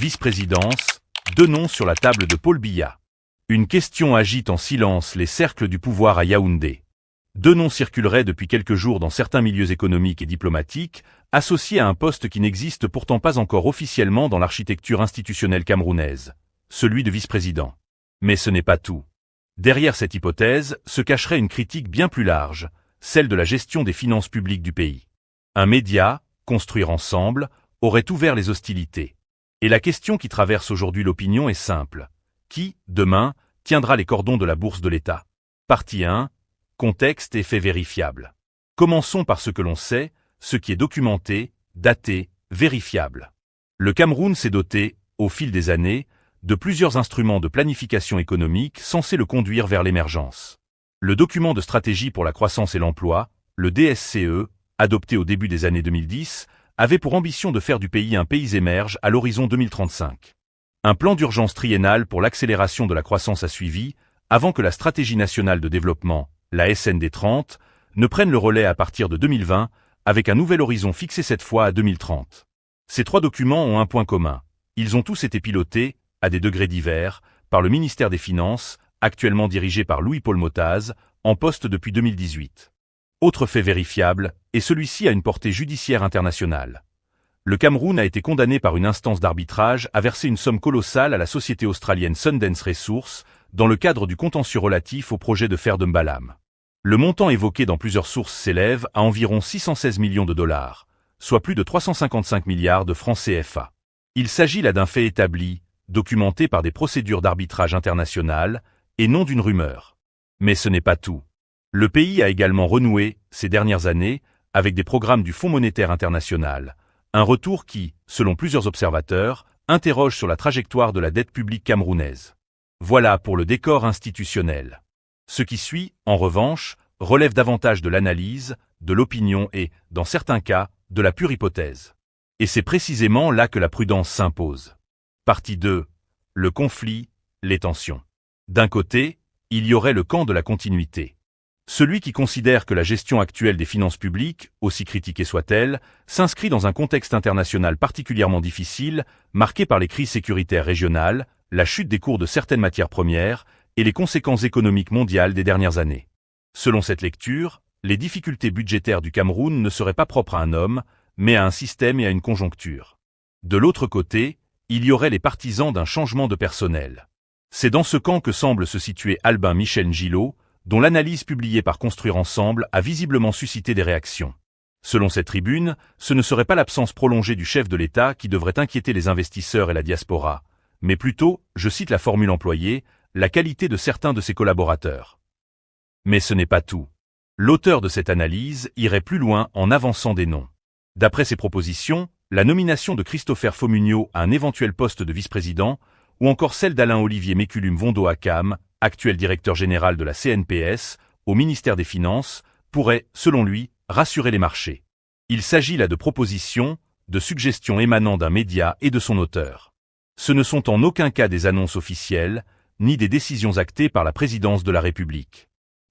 Vice-présidence, 2 noms sur la table de Paul Biya. Une question agite en silence les cercles du pouvoir à Yaoundé. 2 noms circuleraient depuis quelques jours dans certains milieux économiques et diplomatiques, associés à un poste qui n'existe pourtant pas encore officiellement dans l'architecture institutionnelle camerounaise, celui de vice-président. Mais ce n'est pas tout. Derrière cette hypothèse se cacherait une critique bien plus large, celle de la gestion des finances publiques du pays. Un média, Construire ensemble, aurait ouvert les hostilités. Et la question qui traverse aujourd'hui l'opinion est simple. Qui, demain, tiendra les cordons de la bourse de l'État? Partie 1. Contexte et faits vérifiables. Commençons par ce que l'on sait, ce qui est documenté, daté, vérifiable. Le Cameroun s'est doté, au fil des années, de plusieurs instruments de planification économique censés le conduire vers l'émergence. Le document de stratégie pour la croissance et l'emploi, le DSCE, adopté au début des années 2010, avait pour ambition de faire du pays un pays émerge à l'horizon 2035. Un plan d'urgence triennal pour l'accélération de la croissance a suivi, avant que la stratégie nationale de développement, la SND 30, ne prenne le relais à partir de 2020, avec un nouvel horizon fixé cette fois à 2030. Ces 3 documents ont un point commun. Ils ont tous été pilotés, à des degrés divers, par le ministère des Finances, actuellement dirigé par Louis-Paul Motaz, en poste depuis 2018. Autre fait vérifiable, et celui-ci a une portée judiciaire internationale. Le Cameroun a été condamné par une instance d'arbitrage à verser une somme colossale à la société australienne Sundance Resources, dans le cadre du contentieux relatif au projet de fer de Mbalam. Le montant évoqué dans plusieurs sources s'élève à environ 616 millions de dollars, soit plus de 355 milliards de francs CFA. Il s'agit là d'un fait établi, documenté par des procédures d'arbitrage internationales, et non d'une rumeur. Mais ce n'est pas tout. Le pays a également renoué, ces dernières années, avec des programmes du Fonds monétaire international, un retour qui, selon plusieurs observateurs, interroge sur la trajectoire de la dette publique camerounaise. Voilà pour le décor institutionnel. Ce qui suit, en revanche, relève davantage de l'analyse, de l'opinion et, dans certains cas, de la pure hypothèse. Et c'est précisément là que la prudence s'impose. Partie 2. Le conflit, les tensions. D'un côté, il y aurait le camp de la continuité. Celui qui considère que la gestion actuelle des finances publiques, aussi critiquée soit-elle, s'inscrit dans un contexte international particulièrement difficile, marqué par les crises sécuritaires régionales, la chute des cours de certaines matières premières et les conséquences économiques mondiales des dernières années. Selon cette lecture, les difficultés budgétaires du Cameroun ne seraient pas propres à un homme, mais à un système et à une conjoncture. De l'autre côté, il y aurait les partisans d'un changement de personnel. C'est dans ce camp que semble se situer Albin Michel Ngilo, dont l'analyse publiée par Construire Ensemble a visiblement suscité des réactions. Selon cette tribune, ce ne serait pas l'absence prolongée du chef de l'État qui devrait inquiéter les investisseurs et la diaspora, mais plutôt, je cite la formule employée, la qualité de certains de ses collaborateurs. Mais ce n'est pas tout. L'auteur de cette analyse irait plus loin en avançant des noms. D'après ses propositions, la nomination de Christopher Fomunio à un éventuel poste de vice-président, ou encore celle d'Alain-Olivier Méculum-Vondo-Akam, actuel directeur général de la CNPS, au ministère des Finances, pourrait, selon lui, rassurer les marchés. Il s'agit là de propositions, de suggestions émanant d'un média et de son auteur. Ce ne sont en aucun cas des annonces officielles, ni des décisions actées par la présidence de la République.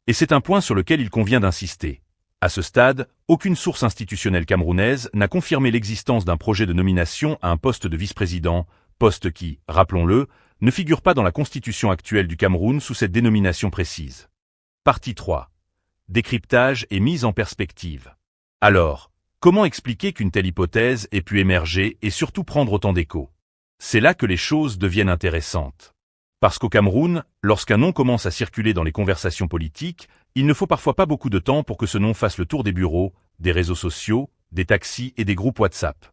Et c'est un point sur lequel il convient d'insister. À ce stade, aucune source institutionnelle camerounaise n'a confirmé l'existence d'un projet de nomination à un poste de vice-président, poste qui, rappelons-le, ne figure pas dans la constitution actuelle du Cameroun sous cette dénomination précise. Partie 3. Décryptage et mise en perspective. Alors, comment expliquer qu'une telle hypothèse ait pu émerger et surtout prendre autant d'écho? C'est là que les choses deviennent intéressantes. Parce qu'au Cameroun, lorsqu'un nom commence à circuler dans les conversations politiques, il ne faut parfois pas beaucoup de temps pour que ce nom fasse le tour des bureaux, des réseaux sociaux, des taxis et des groupes WhatsApp.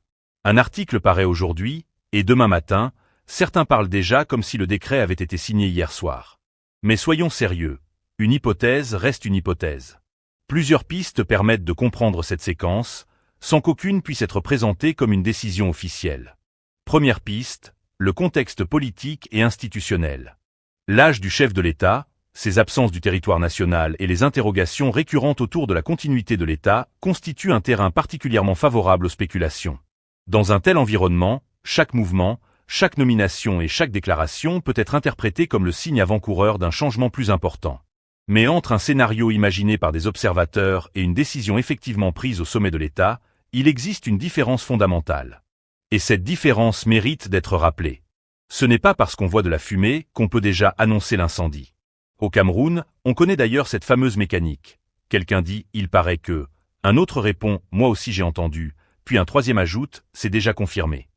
Un article paraît aujourd'hui, et demain matin, certains parlent déjà comme si le décret avait été signé hier soir. Mais soyons sérieux, une hypothèse reste une hypothèse. Plusieurs pistes permettent de comprendre cette séquence, sans qu'aucune puisse être présentée comme une décision officielle. Première piste, le contexte politique et institutionnel. L'âge du chef de l'État, ses absences du territoire national et les interrogations récurrentes autour de la continuité de l'État constituent un terrain particulièrement favorable aux spéculations. Dans un tel environnement, chaque mouvement, chaque nomination et chaque déclaration peut être interprétée comme le signe avant-coureur d'un changement plus important. Mais entre un scénario imaginé par des observateurs et une décision effectivement prise au sommet de l'État, il existe une différence fondamentale. Et cette différence mérite d'être rappelée. Ce n'est pas parce qu'on voit de la fumée qu'on peut déjà annoncer l'incendie. Au Cameroun, on connaît d'ailleurs cette fameuse mécanique. Quelqu'un dit « il paraît que », un autre répond « moi aussi j'ai entendu », puis un troisième ajoute « c'est déjà confirmé ».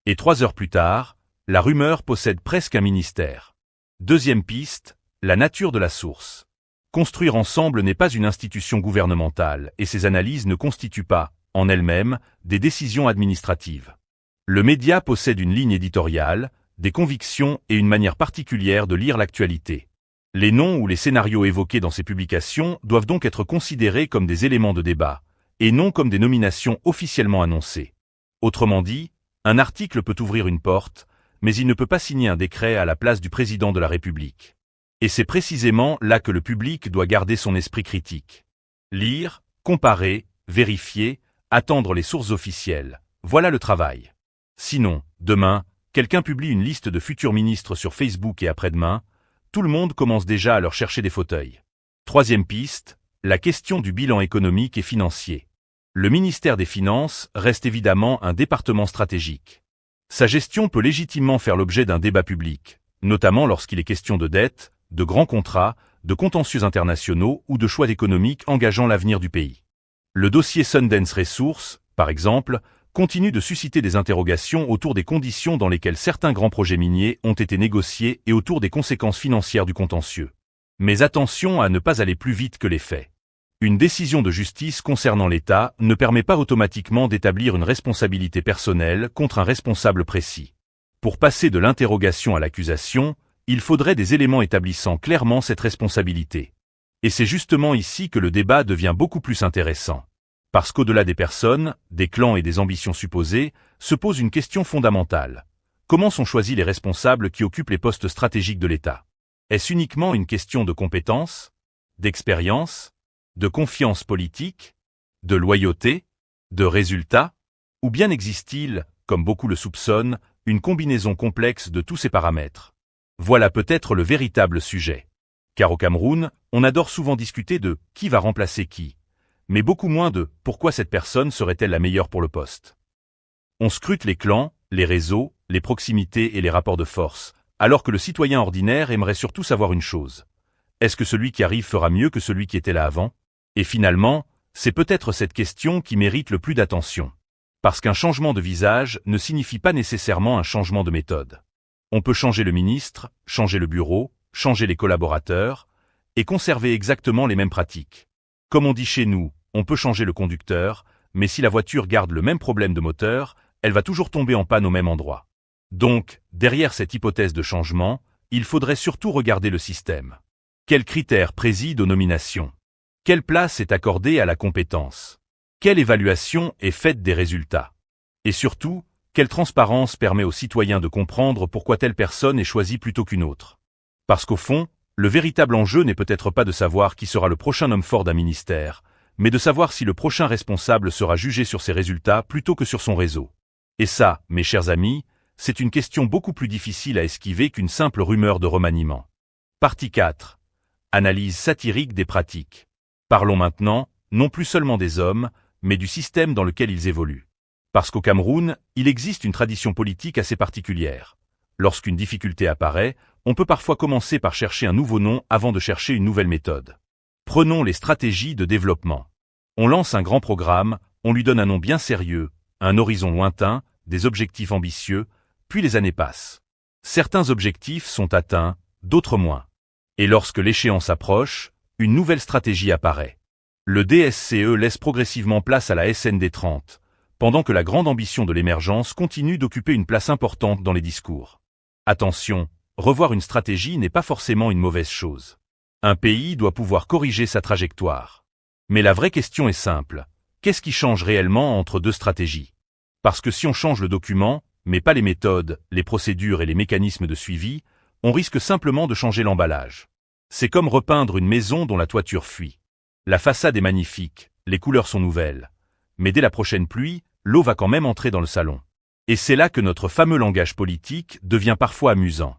Et 3 heures plus tard, la rumeur possède presque un ministère. Deuxième piste, la nature de la source. Construire ensemble n'est pas une institution gouvernementale et ces analyses ne constituent pas, en elles-mêmes, des décisions administratives. Le média possède une ligne éditoriale, des convictions et une manière particulière de lire l'actualité. Les noms ou les scénarios évoqués dans ces publications doivent donc être considérés comme des éléments de débat, et non comme des nominations officiellement annoncées. Autrement dit, un article peut ouvrir une porte, mais il ne peut pas signer un décret à la place du président de la République. Et c'est précisément là que le public doit garder son esprit critique. Lire, comparer, vérifier, attendre les sources officielles. Voilà le travail. Sinon, demain, quelqu'un publie une liste de futurs ministres sur Facebook et après-demain, tout le monde commence déjà à leur chercher des fauteuils. Troisième piste, la question du bilan économique et financier. Le ministère des Finances reste évidemment un département stratégique. Sa gestion peut légitimement faire l'objet d'un débat public, notamment lorsqu'il est question de dette, de grands contrats, de contentieux internationaux ou de choix économiques engageant l'avenir du pays. Le dossier Sundance Resources, par exemple, continue de susciter des interrogations autour des conditions dans lesquelles certains grands projets miniers ont été négociés et autour des conséquences financières du contentieux. Mais attention à ne pas aller plus vite que les faits. Une décision de justice concernant l'État ne permet pas automatiquement d'établir une responsabilité personnelle contre un responsable précis. Pour passer de l'interrogation à l'accusation, il faudrait des éléments établissant clairement cette responsabilité. Et c'est justement ici que le débat devient beaucoup plus intéressant. Parce qu'au-delà des personnes, des clans et des ambitions supposées, se pose une question fondamentale. Comment sont choisis les responsables qui occupent les postes stratégiques de l'État? Est-ce uniquement une question de compétence, d'expérience, de confiance politique, de loyauté, de résultats? Ou bien existe-t-il, comme beaucoup le soupçonnent, une combinaison complexe de tous ces paramètres? Voilà peut-être le véritable sujet. Car au Cameroun, on adore souvent discuter de « qui va remplacer qui », mais beaucoup moins de « pourquoi cette personne serait-elle la meilleure pour le poste ». On scrute les clans, les réseaux, les proximités et les rapports de force, alors que le citoyen ordinaire aimerait surtout savoir une chose. Est-ce que celui qui arrive fera mieux que celui qui était là avant? Et finalement, c'est peut-être cette question qui mérite le plus d'attention. Parce qu'un changement de visage ne signifie pas nécessairement un changement de méthode. On peut changer le ministre, changer le bureau, changer les collaborateurs, et conserver exactement les mêmes pratiques. Comme on dit chez nous, on peut changer le conducteur, mais si la voiture garde le même problème de moteur, elle va toujours tomber en panne au même endroit. Donc, derrière cette hypothèse de changement, il faudrait surtout regarder le système. Quels critères président aux nominations? Quelle place est accordée à la compétence? Quelle évaluation est faite des résultats? Et surtout, quelle transparence permet aux citoyens de comprendre pourquoi telle personne est choisie plutôt qu'une autre? Parce qu'au fond, le véritable enjeu n'est peut-être pas de savoir qui sera le prochain homme fort d'un ministère, mais de savoir si le prochain responsable sera jugé sur ses résultats plutôt que sur son réseau. Et ça, mes chers amis, c'est une question beaucoup plus difficile à esquiver qu'une simple rumeur de remaniement. Partie 4. Analyse satirique des pratiques. Parlons maintenant, non plus seulement des hommes, mais du système dans lequel ils évoluent. Parce qu'au Cameroun, il existe une tradition politique assez particulière. Lorsqu'une difficulté apparaît, on peut parfois commencer par chercher un nouveau nom avant de chercher une nouvelle méthode. Prenons les stratégies de développement. On lance un grand programme, on lui donne un nom bien sérieux, un horizon lointain, des objectifs ambitieux, puis les années passent. Certains objectifs sont atteints, d'autres moins. Et lorsque l'échéance approche, une nouvelle stratégie apparaît. Le DSCE laisse progressivement place à la SND 30, pendant que la grande ambition de l'émergence continue d'occuper une place importante dans les discours. Attention, revoir une stratégie n'est pas forcément une mauvaise chose. Un pays doit pouvoir corriger sa trajectoire. Mais la vraie question est simple. Qu'est-ce qui change réellement entre deux stratégies? Parce que si on change le document, mais pas les méthodes, les procédures et les mécanismes de suivi, on risque simplement de changer l'emballage. C'est comme repeindre une maison dont la toiture fuit. La façade est magnifique, les couleurs sont nouvelles. Mais dès la prochaine pluie, l'eau va quand même entrer dans le salon. Et c'est là que notre fameux langage politique devient parfois amusant.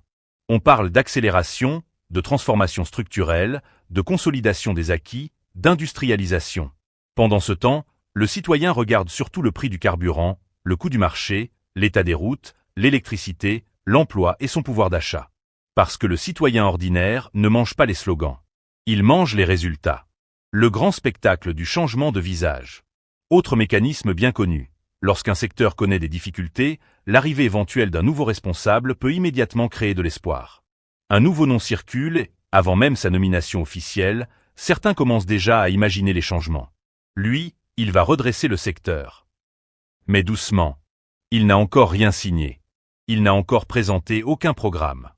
On parle d'accélération, de transformation structurelle, de consolidation des acquis, d'industrialisation. Pendant ce temps, le citoyen regarde surtout le prix du carburant, le coût du marché, l'état des routes, l'électricité, l'emploi et son pouvoir d'achat. Parce que le citoyen ordinaire ne mange pas les slogans. Il mange les résultats. Le grand spectacle du changement de visage. Autre mécanisme bien connu. Lorsqu'un secteur connaît des difficultés, l'arrivée éventuelle d'un nouveau responsable peut immédiatement créer de l'espoir. Un nouveau nom circule, avant même sa nomination officielle, certains commencent déjà à imaginer les changements. Lui, il va redresser le secteur. Mais doucement. Il n'a encore rien signé. Il n'a encore présenté aucun programme.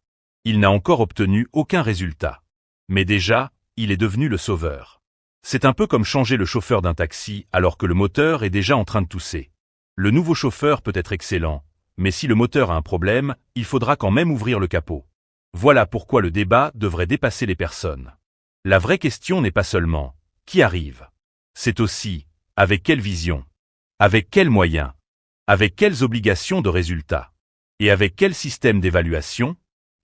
Il n'a encore obtenu aucun résultat. Mais déjà, il est devenu le sauveur. C'est un peu comme changer le chauffeur d'un taxi alors que le moteur est déjà en train de tousser. Le nouveau chauffeur peut être excellent, mais si le moteur a un problème, il faudra quand même ouvrir le capot. Voilà pourquoi le débat devrait dépasser les personnes. La vraie question n'est pas seulement « qui arrive ?», c'est aussi « avec quelle vision ? Avec quels moyens ? Avec quelles obligations de résultats ? Et avec quel système d'évaluation ?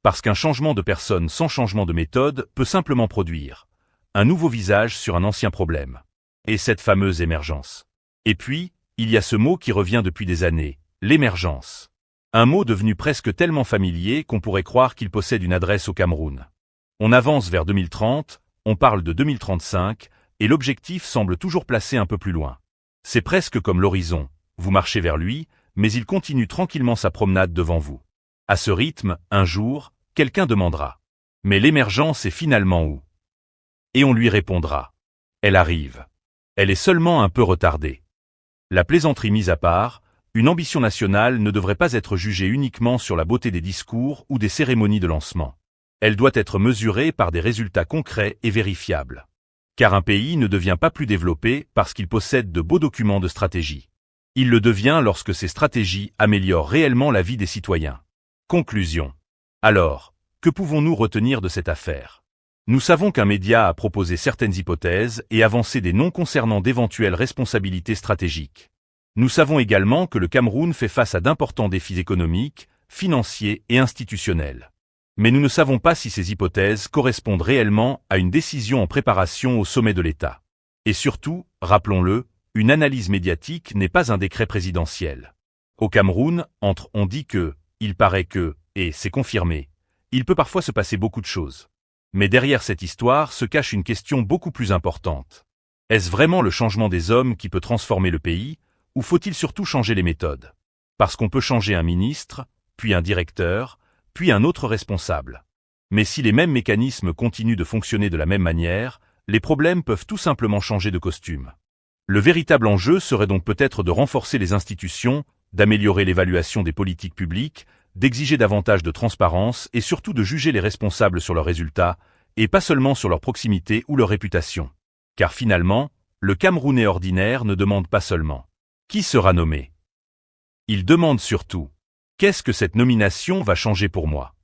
Parce qu'un changement de personne sans changement de méthode peut simplement produire un nouveau visage sur un ancien problème. Et cette fameuse émergence. Et puis, il y a ce mot qui revient depuis des années, l'émergence. Un mot devenu presque tellement familier qu'on pourrait croire qu'il possède une adresse au Cameroun. On avance vers 2030, on parle de 2035, et l'objectif semble toujours placé un peu plus loin. C'est presque comme l'horizon, vous marchez vers lui, mais il continue tranquillement sa promenade devant vous. À ce rythme, un jour, quelqu'un demandera « Mais l'émergence est finalement où ?» Et on lui répondra « Elle arrive. Elle est seulement un peu retardée. » La plaisanterie mise à part, une ambition nationale ne devrait pas être jugée uniquement sur la beauté des discours ou des cérémonies de lancement. Elle doit être mesurée par des résultats concrets et vérifiables. Car un pays ne devient pas plus développé parce qu'il possède de beaux documents de stratégie. Il le devient lorsque ces stratégies améliorent réellement la vie des citoyens. Conclusion. Alors, que pouvons-nous retenir de cette affaire ? Nous savons qu'un média a proposé certaines hypothèses et avancé des noms concernant d'éventuelles responsabilités stratégiques. Nous savons également que le Cameroun fait face à d'importants défis économiques, financiers et institutionnels. Mais nous ne savons pas si ces hypothèses correspondent réellement à une décision en préparation au sommet de l'État. Et surtout, rappelons-le, une analyse médiatique n'est pas un décret présidentiel. Au Cameroun, entre on dit que, il paraît que, et c'est confirmé, il peut parfois se passer beaucoup de choses. Mais derrière cette histoire se cache une question beaucoup plus importante. Est-ce vraiment le changement des hommes qui peut transformer le pays, ou faut-il surtout changer les méthodes ? Parce qu'on peut changer un ministre, puis un directeur, puis un autre responsable. Mais si les mêmes mécanismes continuent de fonctionner de la même manière, les problèmes peuvent tout simplement changer de costume. Le véritable enjeu serait donc peut-être de renforcer les institutions, d'améliorer l'évaluation des politiques publiques, d'exiger davantage de transparence et surtout de juger les responsables sur leurs résultats, et pas seulement sur leur proximité ou leur réputation. Car finalement, le Camerounais ordinaire ne demande pas seulement « qui sera nommé ?». Il demande surtout « qu'est-ce que cette nomination va changer pour moi ?